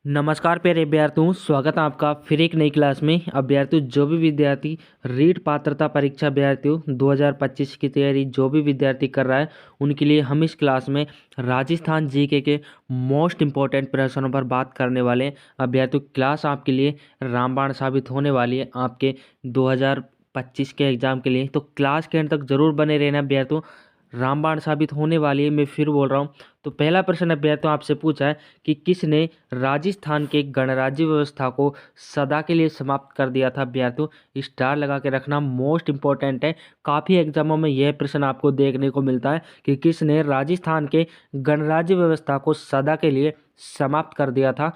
नमस्कार प्यारे अभ्यर्थियों, स्वागत है आपका फिर एक नई क्लास में। अभ्यर्थियों, जो भी विद्यार्थी रीट पात्रता परीक्षा अभ्यर्थियों 2025 की तैयारी जो भी विद्यार्थी कर रहा है, उनके लिए हम इस क्लास में राजस्थान जीके के मोस्ट इम्पोर्टेंट प्रश्नों पर बात करने वाले हैं। अभ्यर्थियों, क्लास आपके लिए रामबाण साबित होने वाली है आपके 2025 के एग्जाम के लिए, तो क्लास के अंत तक जरूर बने रहना अभ्यर्थियों। रामबाण साबित होने वाली है, मैं फिर बोल रहा हूँ। तो पहला प्रश्न अभ्यर्थियों आपसे पूछा है कि किसने राजस्थान के गणराज्य व्यवस्था को सदा के लिए समाप्त कर दिया था। अभ्यर्थियों, स्टार लगा के रखना, मोस्ट इंपॉर्टेंट है। काफ़ी एग्जामों में यह प्रश्न आपको देखने को मिलता है कि किसने राजस्थान के गणराज्य व्यवस्था को सदा के लिए समाप्त कर दिया था।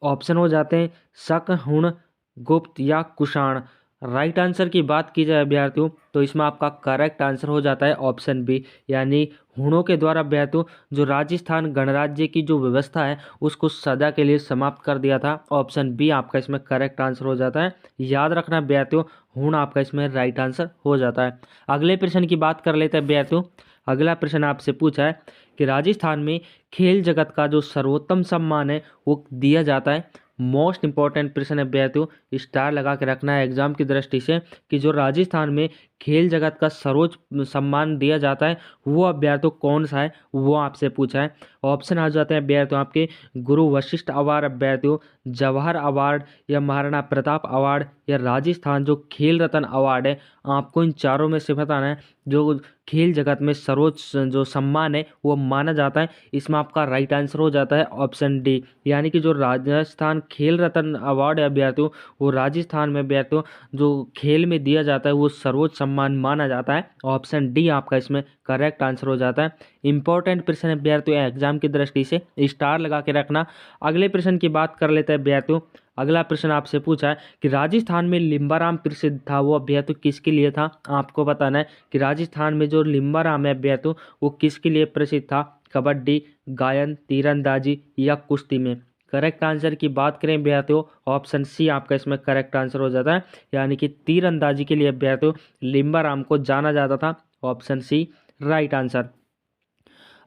ऑप्शन हो जाते हैं शक, हुण, गुप्त या कुषाण। राइट आंसर की बात की जाए अभ्यर्थियों, तो इसमें आपका करेक्ट आंसर हो जाता है ऑप्शन बी, यानी हुणों के द्वारा अभ्यर्थियों जो राजस्थान गणराज्य की जो व्यवस्था है उसको सदा के लिए समाप्त कर दिया था। ऑप्शन बी आपका इसमें करेक्ट आंसर हो जाता है। याद रखना अभ्यर्थियों, हुण आपका इसमें राइट आंसर हो जाता है। अगले प्रश्न की बात कर लेते हैं अभ्यर्थियों। अगला प्रश्न आपसे पूछा है कि राजस्थान में खेल जगत का जो सर्वोत्तम सम्मान है वो दिया जाता है। मोस्ट इंपॉर्टेंट प्रश्न है अभ्यर्थियों, स्टार लगा के रखना है एग्जाम की दृष्टि से, कि जो राजस्थान में खेल जगत का सर्वोच्च सम्मान दिया जाता है वो अभ्यर्थियों कौन सा है, वो आपसे पूछा है। ऑप्शन आ जाते हैं अभ्यर्थियों आपके गुरु वशिष्ठ अवार्ड अभ्यर्थियों, जवाहर अवार्ड या महाराणा प्रताप अवार्ड या राजस्थान जो खेल रत्न अवार्ड है। आपको इन चारों में से बताना है जो खेल जगत में सर्वोच्च जो सम्मान है वो माना जाता है। इसमें आपका राइट आंसर हो जाता है ऑप्शन डी, यानी कि जो राजस्थान खेल रत्न अवार्ड है अभ्यर्थियों वो राजस्थान में अभ्यर्थियों जो खेल में दिया जाता है वो सर्वोच्च सम्मान माना जाता है। ऑप्शन डी आपका इसमें करेक्ट आंसर हो जाता है। इंपॉर्टेंट प्रश्न अभ्यर्थियों एग्जाम की दृष्टि से स्टार लगा के रखना। अगले प्रश्न की बात कर लेते हैं अभ्यर्थियों। अगला प्रश्न आपसे पूछा है कि राजस्थान में लिम्बाराम प्रसिद्ध था, वो अभ्यर्थियों किसके लिए था। आपको बताना है कि राजस्थान में जो लिम्बाराम है अभ्यर्थियों वो किसके लिए प्रसिद्ध था। कबड्डी, गायन, तीरंदाजी या कुश्ती में। करेक्ट आंसर की बात करें अभ्यर्थियों, ऑप्शन सी आपका इसमें करेक्ट आंसर हो जाता है, यानी कि तीरंदाजी के लिए अभ्यर्थियों लिम्बाराम को जाना जाता था। Option C right answer.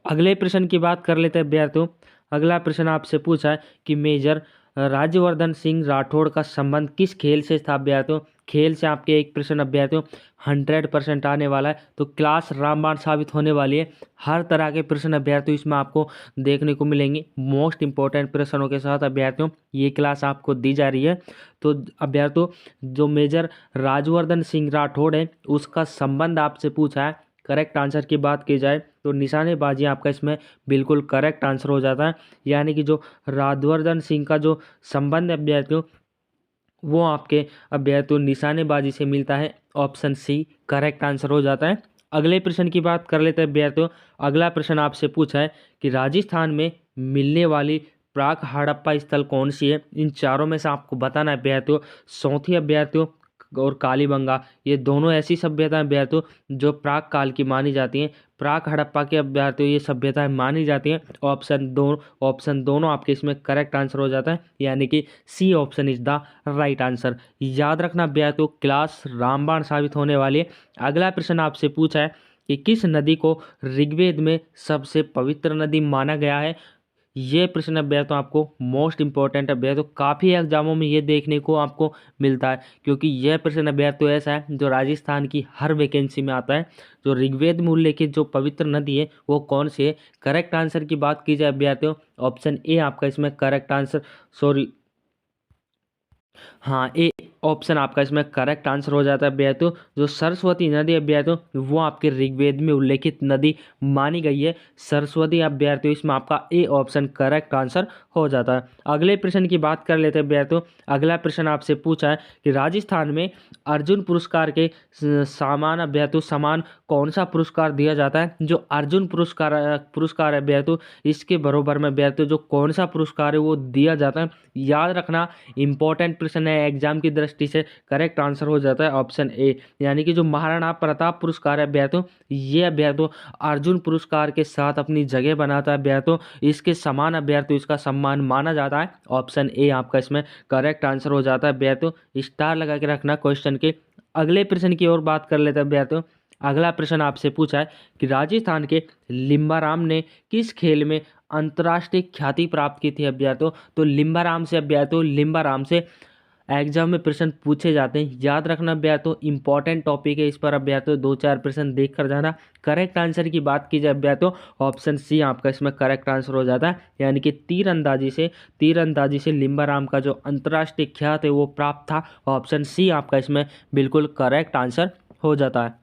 अगले प्रश्न की बात कर लेते हैं अभ्यर्थियों। अगला प्रश्न आपसे पूछा है कि मेजर राज्यवर्धन सिंह राठौड़ का संबंध किस खेल से था अभ्यर्थियों। खेल से आपके एक प्रश्न अभ्यर्थियों 100% आने वाला है, तो क्लास रामबाण साबित होने वाली है। हर तरह के प्रश्न अभ्यर्थियों इसमें आपको देखने को मिलेंगे, मोस्ट इंपॉर्टेंट प्रश्नों के साथ अभ्यर्थियों ये क्लास आपको दी जा रही है। तो अभ्यर्थियों जो मेजर राज्यवर्धन सिंह राठौड़ है उसका संबंध आपसे पूछा है। करेक्ट आंसर की बात की जाए तो निशानेबाजी आपका इसमें बिल्कुल करेक्ट आंसर हो जाता है, यानी कि जो राज्यवर्धन सिंह का जो संबंध है अभ्यर्थियों वो आपके अभ्यर्थियों निशानेबाजी से मिलता है। ऑप्शन सी करेक्ट आंसर हो जाता है। अगले प्रश्न की बात कर लेते हैं अभ्यर्थियों। अगला प्रश्न आपसे पूछा है कि राजस्थान में मिलने वाली प्राक हड़प्पा स्थल कौन सी है। इन चारों में से आपको बताना है अभ्यर्थियों सौंथी अभ्यर्थियों और कालीबंगा, ये दोनों ऐसी सभ्यताएं अभ्यर्थियों जो प्राक काल की मानी जाती हैं। प्राक हड़प्पा के अभ्यर्थियों ये सभ्यताएं मानी जाती हैं। ऑप्शन दोनों आपके इसमें करेक्ट आंसर हो जाता है, यानी कि C option is the right answer. याद रखना अभ्यर्थियों क्लास रामबाण साबित होने वाली है। अगला प्रश्न आपसे पूछा है कि किस नदी को ऋग्वेद में सबसे पवित्र नदी माना गया है। ये प्रश्न अभ्यर्थियों आपको मोस्ट इंपॉर्टेंट अभ्यर्थियों काफ़ी एग्जामों में ये देखने को आपको मिलता है, क्योंकि यह प्रश्न अभ्यर्थियों ऐसा है जो राजस्थान की हर वैकेंसी में आता है। जो ऋग्वेद में उल्लेखित जो पवित्र नदी है वो कौन सी है। करेक्ट आंसर की बात की जाए अभ्यर्थियों, ऑप्शन ए आपका इसमें करेक्ट आंसर, सॉरी हाँ ए ऑप्शन आपका इसमें करेक्ट आंसर हो जाता है अभ्यर्थियों। जो सरस्वती नदी अभ्यर्थियों वो आपके ऋग्वेद में उल्लेखित नदी मानी गई है, सरस्वती अभ्यर्थियों इसमें आपका ए ऑप्शन करेक्ट आंसर हो जाता है। अगले प्रश्न की बात कर लेते हैं अभ्यर्थियों। अगला प्रश्न आपसे पूछा है कि राजस्थान में अर्जुन पुरस्कार के समान अभ्यर्थियों समान कौन सा पुरस्कार दिया जाता है। जो अर्जुन पुरस्कार है अभ्यर्थियों इसके बराबर में अभ्यर्थियों जो कौन सा पुरस्कार है वो दिया जाता है। याद रखना इंपॉर्टेंट प्रश्न है एग्जाम की दृष्टि से। करेक्ट आंसर हो जाता है ऑप्शन ए, यानी कि जो महाराणा प्रताप पुरस्कार है अभ्यर्थियों ये अभ्यर्थियों अर्जुन पुरस्कार के साथ अपनी जगह बनाता है अभ्यर्थियों, इसके समान अभ्यर्थियों इसका सम्मान माना जाता है। ऑप्शन ए आपका इसमें करेक्ट आंसर हो जाता है अभ्यर्थियों। स्टार लगा के रखना क्वेश्चन के। अगले प्रश्न की ओर बात कर लेते हैं अभ्यर्थियों। अगला प्रश्न आपसे पूछा है कि राजस्थान के लिम्बाराम ने किस खेल में अंतर्राष्ट्रीय ख्याति प्राप्त की थी अभ्यर्थियों? तो लिम्बाराम से अभ्यर्थियों, लिम्बाराम से एग्जाम में प्रश्न पूछे जाते हैं, याद रखना अभ्यर्थियों, इंपॉर्टेंट टॉपिक है, इस पर अभ्यर्थियों 2-4 प्रश्न देख कर जाना। करेक्ट आंसर की बात की जाए अभ्यर्थियों, ऑप्शन सी आपका इसमें करेक्ट आंसर हो जाता है, यानी कि तीरंदाजी से लिम्बाराम का जो अंतर्राष्ट्रीय ख्यात है वो प्राप्त था। ऑप्शन सी आपका इसमें बिल्कुल करेक्ट आंसर हो जाता है।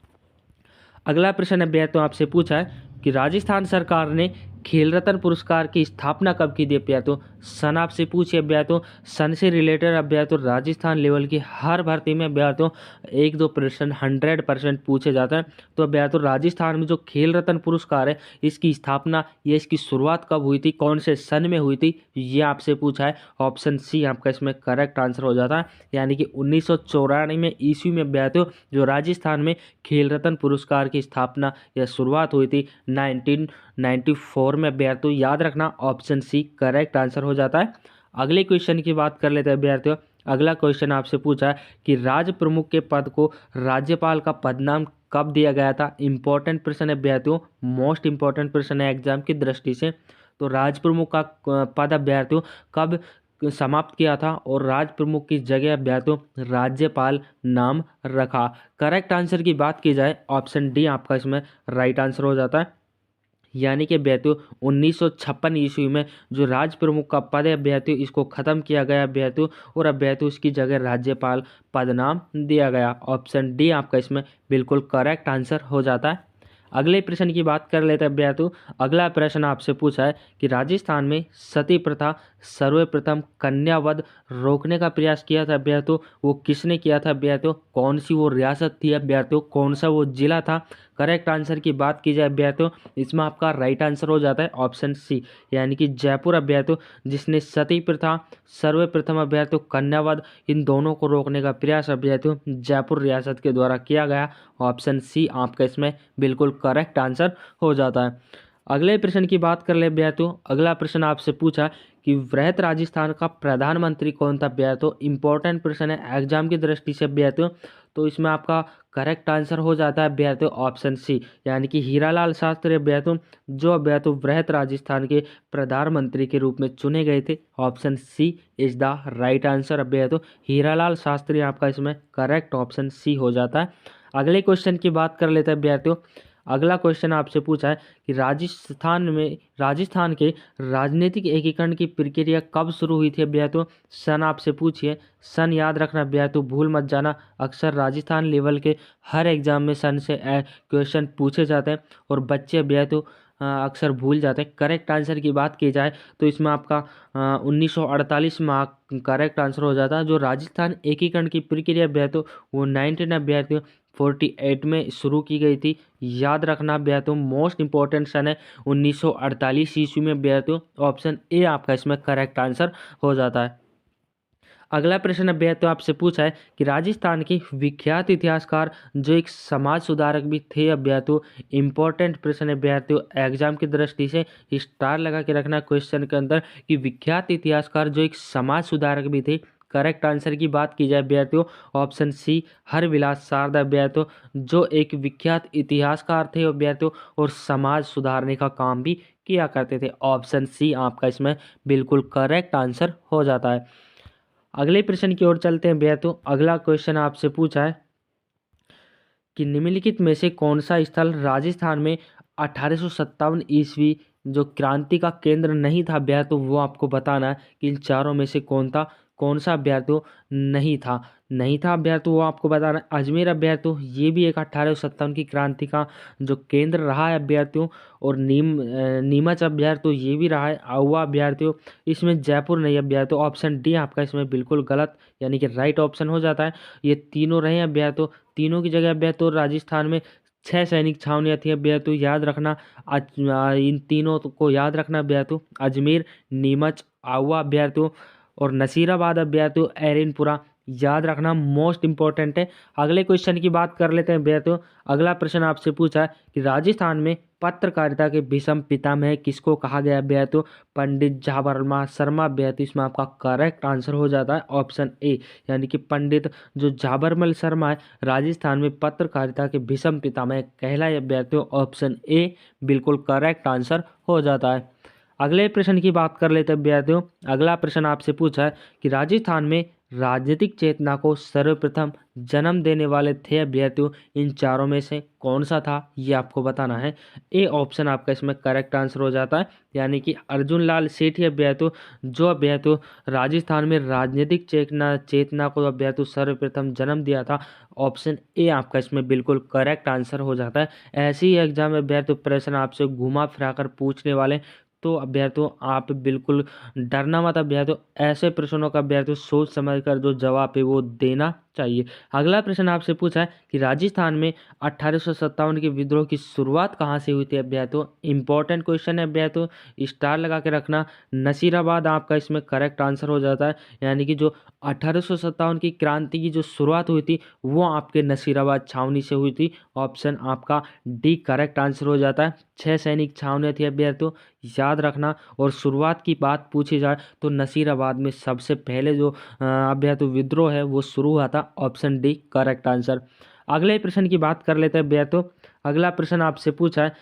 अगला प्रश्न अभ्यर्थियों आपसे पूछा है कि राजस्थान सरकार ने खेल रत्न पुरस्कार की स्थापना कब की थी अभ्यर्थियों? सन आपसे पूछे अभ्यर्थियों, सन से रिलेटेड अभ्यर्थियों राजस्थान लेवल की हर भर्ती में अभ्यर्थियों 1-2 प्रश्न 100% पूछे जाते हैं। तो अभ्यर्थियों राजस्थान में जो खेल रत्न पुरस्कार है, इसकी स्थापना या इसकी शुरुआत कब हुई थी, कौन से सन में हुई थी, ये आपसे पूछा है। ऑप्शन सी आपका इसमें करेक्ट आंसर हो जाता है, यानी कि 1994 में ईस्वी में अभ्यर्थियों जो राजस्थान में खेल रत्न पुरस्कार की स्थापना या शुरुआत हुई थी 1994 में अभ्यर्थियों, याद रखना ऑप्शन सी करेक्ट आंसर हो जाता है। अगले क्वेश्चन की बात कर लेते हैं अभ्यर्थियों। अगला क्वेश्चन आपसे पूछा है कि राज्य प्रमुख के पद को राज्यपाल का पदनाम कब दिया गया था? इंपॉर्टेंट प्रश्न है अभ्यर्थियों, मोस्ट इंपॉर्टेंट प्रश्न है एग्जाम की दृष्टि से। तो राज्य प्रमुख का पद अभ्यर्थियों कब समाप्त किया था और राज्य प्रमुख की जगह अभ्यर्थियों राज्यपाल नाम रखा? करेक्ट आंसर की बात की जाए ऑप्शन डी आपका इसमें राइट आंसर हो जाता है, यानी कि अभ्यर्थियों 1956 ईस्वी में जो राज्य प्रमुख का पद है अभ्यर्थियों इसको खत्म किया गया अभ्यर्थियों, और अभ्यर्थियों इसकी जगह राज्यपाल पद नाम दिया गया। ऑप्शन डी आपका इसमें बिल्कुल करेक्ट आंसर हो जाता है। अगले प्रश्न की बात कर लेते हैं अभ्यर्थियों। अगला प्रश्न आपसे पूछा है कि राजस्थान में सती प्रथा सर्वप्रथम कन्यावध रोकने का प्रयास किया था अभ्यर्थियों, वो किसने किया था अभ्यर्थियों? कौन सी वो रियासत थी अभ्यर्थियों, कौन सा वो जिला था? करेक्ट आंसर की बात की जाए अभ्यर्थियों, इसमें आपका राइट आंसर हो जाता है ऑप्शन सी, यानी कि जयपुर अभ्यर्थियों, जिसने सती प्रथा सर्वप्रथम अभ्यर्थियों कन्यावध इन दोनों को रोकने का प्रयास अभ्यर्थियों जयपुर रियासत के द्वारा किया गया। ऑप्शन सी आपका इसमें बिल्कुल करेक्ट आंसर हो जाता है। अगले प्रश्न की बात कर ले अभ्यर्थियों। अगला प्रश्न आपसे पूछा कि वृहत राजस्थान का प्रधानमंत्री कौन था अभ्यर्थियों? इंपॉर्टेंट प्रश्न है एग्जाम की दृष्टि से अभ्यर्थियों, तो इसमें आपका करेक्ट आंसर हो जाता है अभ्यर्थियों ऑप्शन सी, यानी कि हीरालाल शास्त्री अभ्यर्थियों, जो अभ्यर्थियों वृहत राजस्थान के प्रधानमंत्री के रूप में चुने गए थे। Option C is the right answer अभ्यर्थियों, हीरालाल शास्त्री आपका इसमें करेक्ट ऑप्शन सी हो जाता है। अगले क्वेश्चन की बात कर लेते हैं अभ्यर्थियों। अगला क्वेश्चन आपसे पूछा है कि राजस्थान के राजनीतिक एकीकरण की प्रक्रिया कब शुरू हुई थी अभ्यर्थियों? सन आपसे पूछिए, सन याद रखना अभ्यर्थियों, भूल मत जाना, अक्सर राजस्थान लेवल के हर एग्जाम में सन से क्वेश्चन पूछे जाते हैं और बच्चे अभ्यर्थियों अक्सर भूल जाते हैं। करेक्ट आंसर की बात की जाए तो इसमें आपका 1948 में करेक्ट आंसर हो जाता है। जो राजस्थान एकीकरण की प्रक्रिया अभ्यर्थियों वो 1948 में शुरू की गई थी। याद रखना अभ्यर्थियों, मोस्ट इंपॉर्टेंट सन है 1948 ईस्वी में अभ्यर्थियों, ऑप्शन ए आपका इसमें करेक्ट आंसर हो जाता है। अगला प्रश्न अभ्यर्थियों आपसे पूछा है कि राजस्थान के विख्यात इतिहासकार जो एक समाज सुधारक भी थे अभ्यर्थियों, इंपॉर्टेंट प्रश्न अभ्यर्थियों एग्जाम की दृष्टि से स्टार लगा के रखना क्वेश्चन के अंदर कि विख्यात इतिहासकार जो एक समाज सुधारक भी थे। करेक्ट आंसर की बात की जाए अभ्यर्थियों ऑप्शन सी हरविलास शारदा अभ्यर्थियों, जो एक विख्यात इतिहासकार थे अभ्यर्थियों और समाज सुधारने का काम भी किया करते थे। ऑप्शन सी आपका इसमें बिल्कुल करेक्ट आंसर हो जाता है। अगले प्रश्न की ओर चलते हैं अभ्यर्थियों। अगला क्वेश्चन आपसे पूछा है कि निम्नलिखित में से कौन सा स्थल राजस्थान में 1857 ईस्वी जो क्रांति का केंद्र नहीं था अभ्यर्थियों, वो आपको बताना है कि इन चारों में से कौन सा अभ्यर्थियों नहीं था अभ्यर्थियों, वो आपको बताना है। अजमेर अभ्यर्थियों, ये भी एक 1857 की क्रांति का जो केंद्र रहा है अभ्यर्थियों, और नीमच अभ्यर्थियों ये भी रहा है। आहुआ अभ्यर्थियों, इसमें जयपुर नहीं अभ्यर्थियों, ऑप्शन डी आपका इसमें बिल्कुल गलत यानी कि राइट ऑप्शन हो जाता है। ये तीनों रहे अभ्यर्थियों, तीनों की जगह अभ्यर्थियों राजस्थान में 6 सैनिक छावनियाँ थी अभ्यर्थियों, याद रखना। इन तीनों को याद रखना अभ्यर्थियों, अजमेर, नीमच, आहुआ अभ्यर्थियों और नसीराबाद अभ्यर्थियों, एरनपुरा याद रखना मोस्ट इंपॉर्टेंट है। अगले क्वेश्चन की बात कर लेते हैं अभ्यर्थियों। अगला प्रश्न आपसे पूछा है कि राजस्थान में पत्रकारिता के भीषम पितामह किसको कहा गया अभ्यर्थियों? पंडित जवाहरलाल शर्मा अभ्यर्थियों, इसमें आपका करेक्ट आंसर हो जाता है ऑप्शन ए, यानी कि पंडित जो जवाहरलाल शर्मा है राजस्थान में पत्रकारिता के भीषम पितामह कहलाए अभ्यर्थियों, ऑप्शन ए बिल्कुल करेक्ट आंसर हो जाता है। अगले प्रश्न की बात कर लेते हैं विद्यार्थियों। अगला प्रश्न आपसे पूछा है कि राजस्थान में राजनीतिक चेतना को सर्वप्रथम जन्म देने वाले थे अभ्यर्थियों इन चारों में से कौन सा था, ये आपको बताना है। ए ऑप्शन आपका इसमें करेक्ट आंसर हो जाता है, यानी कि अर्जुन लाल सेठी अभ्यर्थियों, जो अभ्यर्थियों राजस्थान में राजनीतिक चेतना चेतना को अभ्यर्थियों सर्वप्रथम जन्म दिया था। ऑप्शन ए आपका इसमें बिल्कुल करेक्ट आंसर हो जाता है। ऐसे ही एग्जाम में अभ्यर्थियों प्रश्न आपसे घुमा फिरा कर पूछने वाले, तो अभ्यर्थियों आप बिल्कुल डरना मत अभ्यर्थियों, ऐसे प्रश्नों का अभ्यर्थियों सोच समझ कर जो जवाब है वो देना चाहिए। अगला प्रश्न आपसे पूछा है कि राजस्थान में 1857 के विद्रोह की शुरुआत कहाँ से हुई थी अभ्यर्थियों। इंपॉर्टेंट क्वेश्चन है अभ्यर्थियों, स्टार लगा के रखना। नसीराबाद आपका इसमें करेक्ट आंसर हो जाता है, यानी कि जो 1857 की क्रांति की जो शुरुआत हुई थी वो आपके नसीराबाद छावनी से हुई थी। ऑप्शन आपका डी करेक्ट आंसर हो जाता है। 6 सैनिक छावनियाँ थी अभ्यर्थियों, याद रखना। और शुरुआत की बात पूछी जाए तो नसीराबाद में सबसे पहले जो अभ्यर्थियों विद्रोह है वो शुरू हुआ था। Option D correct answer. अगले प्रश्न की बात कर लेते हैं अभ्यर्थियों। अगला प्रश्न आपसे पूछा है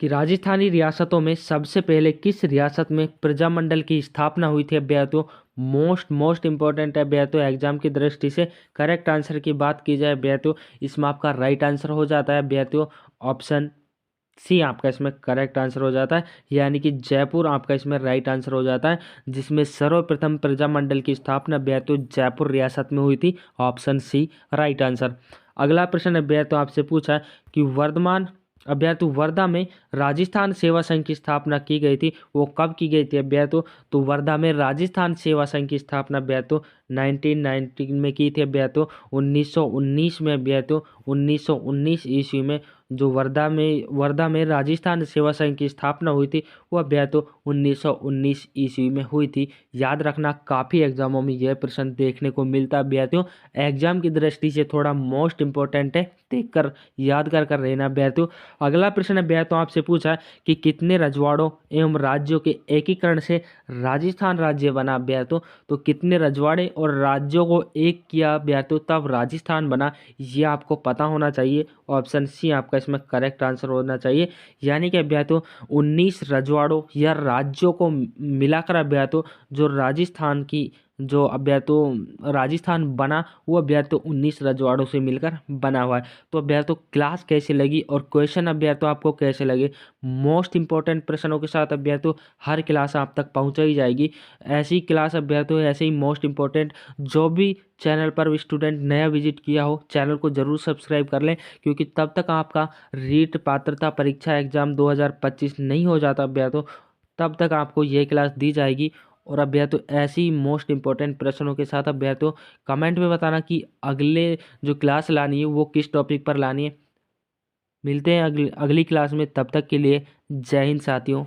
कि राजस्थानी रियासतों में सबसे पहले किस रियासत में प्रजामंडल की स्थापना हुई थी अभ्यर्थियों। मोस्ट इंपॉर्टेंट है अभ्यर्थियों एग्जाम की दृष्टि से। करेक्ट आंसर की बात की जाए अभ्यर्थियों, इसमें आपका राइट आंसर हो जाता है अभ्यर्थियों ऑप्शन सी आपका इसमें करेक्ट आंसर हो जाता है, यानी कि जयपुर आपका इसमें राइट आंसर हो जाता है, जिसमें सर्वप्रथम प्रजामंडल की स्थापना अभ्यर्थियों जयपुर रियासत में हुई थी। Option C right answer. अगला प्रश्न अभ्यर्थियों आपसे पूछा है कि वर्धमान अभ्यर्थियों वर्धा में राजस्थान सेवा संघ की स्थापना की गई थी, वो कब की गई थी अभ्यर्थियों। तो वर्धा में राजस्थान सेवा संघ की स्थापना अभ्यर्थियों 1919 में की थी अभ्यर्थियों। 1919 में अभ्यर्थियों 1919 ईस्वी में जो वर्धा में राजस्थान सेवा संघ की स्थापना हुई थी वो अभ्यर्थियों 1919 ईस्वी में हुई थी। याद रखना, काफ़ी एग्जामों में यह प्रश्न देखने को मिलता है अभ्यर्थियों, एग्जाम की दृष्टि से थोड़ा मोस्ट इंपॉर्टेंट है, देख कर याद कर रहना अभ्यर्थियों। अगला प्रश्न अभ्यर्थियों आपसे पूछा है कि कितने रजवाड़ों एवं राज्यों के एकीकरण से राजस्थान राज्य बना अभ्यर्थियों। तो कितने रजवाड़े और राज्यों को एक किया अभ्यर्थियों तब राजस्थान बना, ये आपको पता होना चाहिए। ऑप्शन सी आपका इसमें करेक्ट आंसर होना चाहिए, यानी कि अभ्यर्थियों 19 रजवाड़ों या राज्यों को मिलाकर अभ्यर्थियों जो राजस्थान की जो अभ्यर्थियों राजस्थान बना वो अभ्यर्थियों 19 रजवाड़ों से मिलकर बना हुआ है। तो अभ्यर्थियों क्लास कैसी लगी और क्वेश्चन अभ्यर्थियों आपको कैसे लगे, मोस्ट इंपॉर्टेंट प्रश्नों के साथ अभ्यर्थियों हर क्लास आप तक पहुंचाई जाएगी। ऐसी क्लास अभ्यर्थियों ऐसे ही मोस्ट इंपॉर्टेंट जो भी चैनल पर स्टूडेंट नया विजिट किया हो चैनल को जरूर सब्सक्राइब कर लें, क्योंकि तब तक आपका रीट पात्रता परीक्षा एग्जाम 2025 नहीं हो जाता अभ्यर्थियों, तब तक आपको ये क्लास दी जाएगी। और अभ्यर्थियों ऐसी मोस्ट इंपॉर्टेंट प्रश्नों के साथ अभ्यर्थियों कमेंट में बताना कि अगले जो क्लास लानी है वो किस टॉपिक पर लानी है। मिलते हैं अगली क्लास में, तब तक के लिए जय हिंद साथियों।